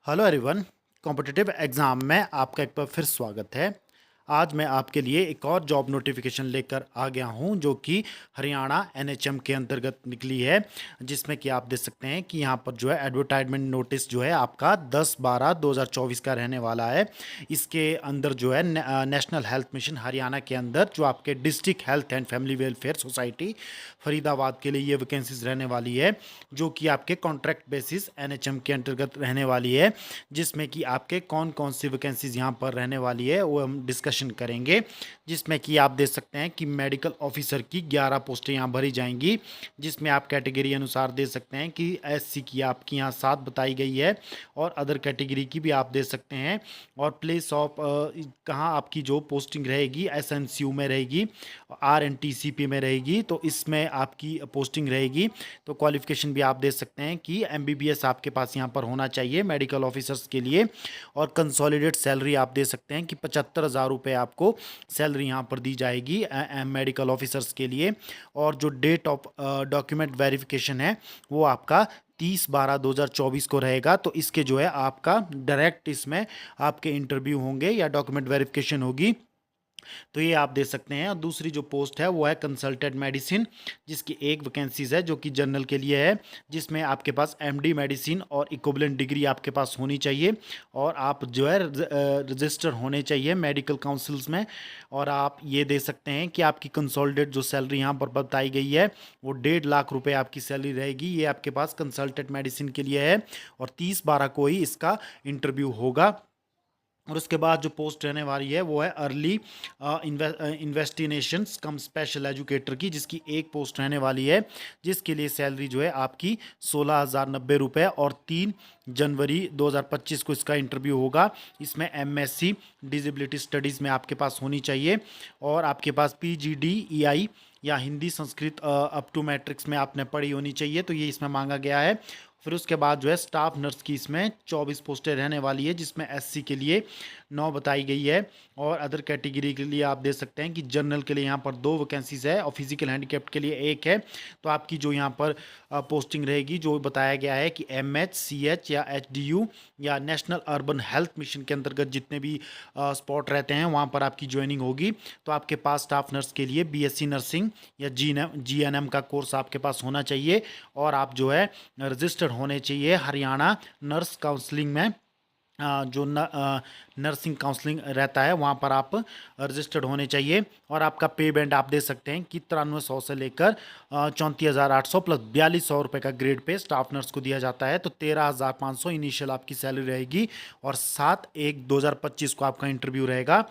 Hello everyone. Competitive exam में आपका एक बार फिर स्वागत है। आज मैं आपके लिए एक और जॉब नोटिफिकेशन लेकर आ गया हूं जो कि हरियाणा एनएचएम के अंतर्गत निकली है, जिसमें कि आप देख सकते हैं कि यहां पर जो है एडवर्टाइजमेंट नोटिस जो है आपका 10/12/2024 का रहने वाला है। इसके अंदर जो है नेशनल हेल्थ मिशन हरियाणा के अंदर जो आपके district health and family welfare society Faridabad के लिए ये वैकेंसीज रहने वाली है, जो कि आपके कॉन्ट्रैक्ट बेसिस एनएचएम के अंतर्गत रहने वाली है। जिसमें कि आपके कौन कौन सी वैकेंसीज यहाँ पर रहने वाली है वो हम डिस्कशन करेंगे। जिसमें कि आप देख सकते हैं कि मेडिकल ऑफिसर की 11 पोस्टें यहाँ भरी जाएंगी, जिसमें आप कैटेगरी अनुसार दे सकते हैं कि एससी की आपकी यहाँ 7 बताई गई है और अदर कैटेगरी की भी आप दे सकते हैं। और प्लेस ऑफ कहाँ आपकी जो पोस्टिंग रहेगी, एसएनसीयू में रहेगी, आरएनटीसीपी में रहेगी, तो इसमें आपकी पोस्टिंग रहेगी। तो क्वालिफिकेशन भी आप दे सकते हैं कि एमबीबीएस आपके पास यहाँ पर होना चाहिए मेडिकल ऑफिसर्स के लिए। और कंसोलिडेट सैलरी आप दे सकते हैं कि 75,000 रुपये आपको सैलरी यहाँ पर दी जाएगी मेडिकल ऑफिसर्स के लिए। और जो डेट ऑफ डॉक्यूमेंट वेरिफिकेशन है वो आपका 30/12/2024 को रहेगा। तो इसके जो है आपका डायरेक्ट इसमें आपके इंटरव्यू होंगे या डॉक्यूमेंट वेरिफिकेशन होगी। तो ये आप दे सकते हैं। और दूसरी जो पोस्ट है वो है कंसल्टेंट मेडिसिन, जिसकी एक वैकेंसीज है जो कि जनरल के लिए है, जिसमें आपके पास एमडी मेडिसिन और इक्विवेलेंट डिग्री आपके पास होनी चाहिए और आप जो है रजिस्टर होने चाहिए मेडिकल काउंसिल्स में। और आप ये दे सकते हैं कि आपकी कंसोलिडेट जो सैलरी यहाँ पर बताई गई है वो 1.5 लाख रुपए आपकी सैलरी रहेगी। ये आपके पास कंसल्टेंट मेडिसिन के लिए है और 30/12 को ही इसका इंटरव्यू होगा। और उसके बाद जो पोस्ट रहने वाली है वो है अर्ली इन्वेस्टिनेशंस कम स्पेशल एजुकेटर की, जिसकी एक पोस्ट रहने वाली है, जिसके लिए सैलरी जो है आपकी 16,090 रुपये और 3 जनवरी 2025 को इसका इंटरव्यू होगा। इसमें एमएससी डिसेबिलिटी स्टडीज़ में आपके पास होनी चाहिए और आपके पास पीजीडीईआई या Hindi Sanskrit up to matrix में आपने पढ़ी होनी चाहिए। तो ये इसमें मांगा गया है। फिर उसके बाद जो है स्टाफ नर्स की इसमें 24 पोस्टें रहने वाली है, जिसमें एससी के लिए 9 बताई गई है और अदर कैटेगरी के लिए आप दे सकते हैं कि जनरल के लिए यहाँ पर 2 वैकेंसीज है और फिजिकल हैंडीकैप्ड के लिए 1 है। तो आपकी जो यहाँ पर पोस्टिंग रहेगी जो बताया गया है कि एमएच, सीएच या एचडीयू या नेशनल अर्बन हेल्थ मिशन के अंतर्गत जितने भी स्पॉट रहते हैं वहाँ पर आपकी ज्वाइनिंग होगी। तो आपके पास स्टाफ नर्स के लिए बीएससी नर्सिंग या जीएनएम का कोर्स आपके पास होना चाहिए और आप जो है रजिस्टर्ड होने चाहिए हरियाणा नर्स काउंसलिंग में। जो नर्सिंग काउंसलिंग रहता है वहाँ पर आप रजिस्टर्ड होने चाहिए। और आपका पे बैंड आप दे सकते हैं कि 9300 से लेकर 34,800 प्लस 4200 रुपये का ग्रेड पे स्टाफ नर्स को दिया जाता है। तो 13,500 इनिशियल आपकी सैलरी रहेगी और 7/1/2025 को आपका इंटरव्यू रहेगा।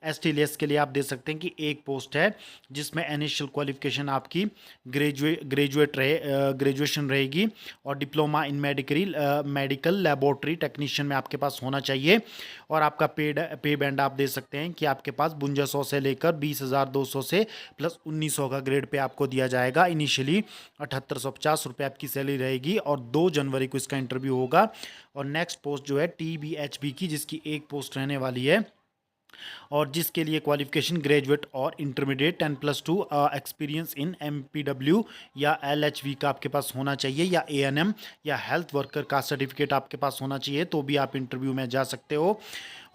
एसटीएलएस के लिए आप दे सकते हैं कि एक पोस्ट है, जिसमें इनिशियल क्वालिफिकेशन आपकी ग्रेजुएशन रहेगी और diploma in medical laboratory technician में आपके पास होना चाहिए। और आपका पे बैंड आप दे सकते हैं कि आपके पास 5200 से लेकर 20,200 से प्लस 1900 का ग्रेड पे आपको दिया जाएगा। इनिशियली 7,850 रुपये आपकी सैलरी रहेगी और 2 जनवरी को इसका इंटरव्यू होगा। और नेक्स्ट पोस्ट जो है टीबीएचबी की, जिसकी एक पोस्ट रहने वाली है और जिसके लिए क्वालिफिकेशन ग्रेजुएट और इंटरमीडिएट 10+2 एक्सपीरियंस इन एमपीडब्ल्यू या एलएचवी का आपके पास होना चाहिए या एएनएम या हेल्थ वर्कर का सर्टिफिकेट आपके पास होना चाहिए, तो भी आप इंटरव्यू में जा सकते हो।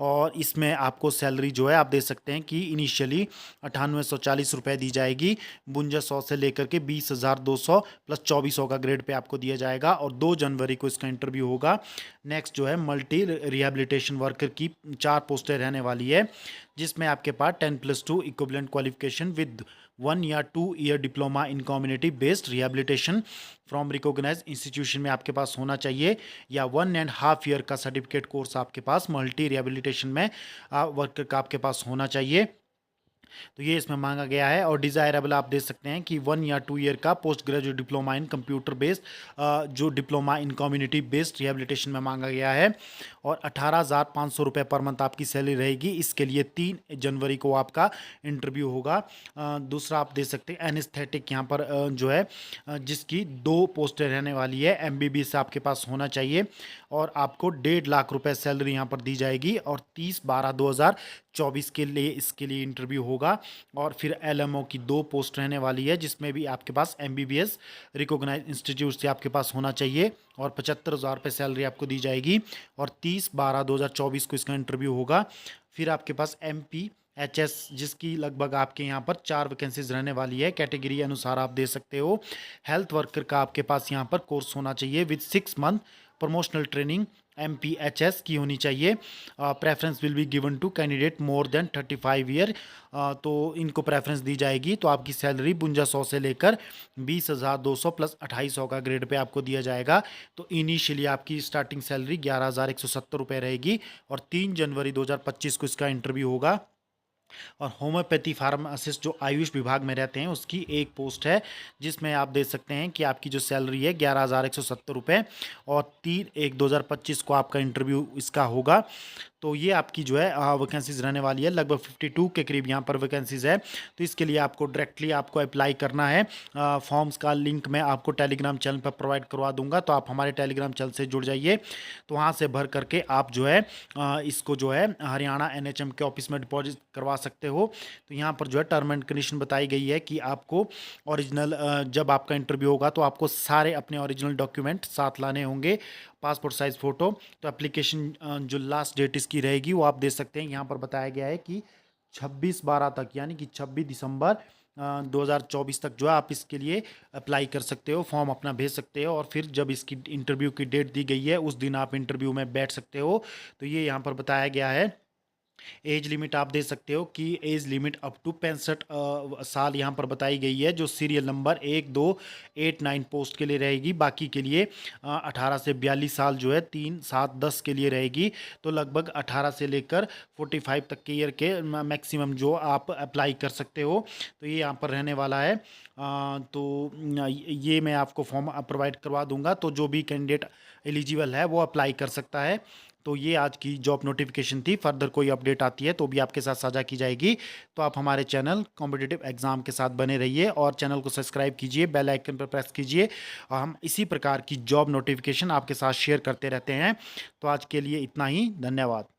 और इसमें आपको सैलरी जो है आप दे सकते हैं कि इनिशियली 9840 रुपये दी जाएगी, 5200 से लेकर के 20,200 प्लस 2400 का ग्रेड पे आपको दिया जाएगा और 2 जनवरी को इसका इंटरव्यू होगा। नेक्स्ट जो है मल्टी रिहेबिलिटेशन वर्कर की 4 पोस्टें रहने वाली है, जिसमें आपके पास 10+2 इक्विवेलेंट क्वालिफिकेशन विद 1 या 2 year diploma in community based rehabilitation from recognise institution में आपके पास होना चाहिए या 1.5 ईयर का सर्टिफिकेट कोर्स आपके पास मल्टी रिहेबिलिटेशन में वर्कर का आपके पास होना चाहिए। तो ये इसमें मांगा गया है। और डिज़ायरेबल आप दे सकते हैं कि 1 या 2 ईयर का post graduate diploma in computer based जो diploma in community based rehabilitation में मांगा गया है और 18,500 रुपये पर मंथ आपकी सैलरी रहेगी। इसके लिए 3 जनवरी को आपका इंटरव्यू होगा। दूसरा आप दे सकते हैं एनेस्थेटिक यहाँ पर जो है जिसकी 2 पोस्टें रहने वाली है, एमबीबीएस आपके पास होना चाहिए और आपको 1.5 लाख रुपए सैलरी यहाँ पर दी जाएगी और 30/12/2024 के लिए इसके लिए इंटरव्यू होगा। और फिर एलएमओ की 2 पोस्ट रहने वाली है, जिसमें भी आपके पास एमबीबीएस रिकॉग्नाइज्ड इंस्टीट्यूट से आपके पास होना चाहिए और 75,000 रुपये सैलरी आपको दी जाएगी और 30/12/2024 को इसका इंटरव्यू होगा। फिर आपके पास MPHS, जिसकी लगभग आपके यहाँ पर 4 वैकेंसीज रहने वाली है, कैटेगरी अनुसार आप दे सकते हो। हेल्थ वर्कर का आपके पास यहाँ पर कोर्स होना चाहिए with 6 month promotional training MPHS की होनी चाहिए। Preference will be given to candidate more than 35 year, तो इनको प्रेफरेंस दी जाएगी। तो आपकी सैलरी 5200 से लेकर 20,200 प्लस 2,800 का ग्रेड पे आपको दिया जाएगा। तो इनिशियली आपकी स्टार्टिंग सैलरी 11,170 रुपये रहेगी और 3 जनवरी 2025 को इसका इंटरव्यू होगा। और होम्योपैथी फार्मासिस्ट जो आयुष विभाग में रहते हैं, उसकी एक पोस्ट है, जिसमें आप देख सकते हैं कि आपकी जो सैलरी है 11,170 रुपये और 3/1/2025 को आपका इंटरव्यू इसका होगा। तो ये आपकी जो है वैकेंसीज रहने वाली है, लगभग 52 के करीब यहाँ पर वैकेंसीज है। तो इसके लिए आपको डायरेक्टली आपको अप्लाई करना है। फॉर्म्स का लिंक मैं आपको टेलीग्राम चैनल पर प्रोवाइड करवा दूंगा, तो आप हमारे टेलीग्राम चैनल से जुड़ जाइए। तो वहाँ से भर करके आप जो है इसको जो है हरियाणा NHM के ऑफिस में डिपॉजिट करवा सकते हो। तो यहाँ पर जो है टर्म एंड कंडीशन बताई गई है कि आपको ओरिजिनल, जब आपका इंटरव्यू होगा तो आपको सारे अपने ओरिजिनल डॉक्यूमेंट साथ लाने होंगे, पासपोर्ट साइज फ़ोटो। तो एप्लीकेशन जो लास्ट डेट इसकी रहेगी वो आप दे सकते हैं, यहाँ पर बताया गया है कि 26/12 तक, यानी कि 26 दिसंबर 2024 तक जो है आप इसके लिए अप्लाई कर सकते हो, फॉर्म अपना भेज सकते हो। और फिर जब इसकी इंटरव्यू की डेट दी गई है उस दिन आप इंटरव्यू में बैठ सकते हो। तो ये यहाँ पर बताया गया है। एज लिमिट आप दे सकते हो कि एज लिमिट अप टू 65 साल यहाँ पर बताई गई है, जो सीरियल नंबर 1, 2, 8, 9 पोस्ट के लिए रहेगी। बाकी के लिए 18 से 42 साल जो है 3, 7, 10 के लिए रहेगी। तो लगभग 18 से लेकर 45 तक के ईयर के मैक्सिमम जो आप अप्लाई कर सकते हो। तो ये यहाँ पर रहने वाला है। तो ये मैं आपको फॉर्म प्रोवाइड करवा दूंगा, तो जो भी कैंडिडेट एलिजिबल है वो अप्लाई कर सकता है। तो ये आज की जॉब नोटिफिकेशन थी। फर्दर कोई अपडेट आती है तो भी आपके साथ साझा की जाएगी। तो आप हमारे चैनल कॉम्पिटिटिव एग्जाम के साथ बने रहिए और चैनल को सब्सक्राइब कीजिए, बेल आइकन पर प्रेस कीजिए और हम इसी प्रकार की जॉब नोटिफिकेशन आपके साथ शेयर करते रहते हैं। तो आज के लिए इतना ही, धन्यवाद।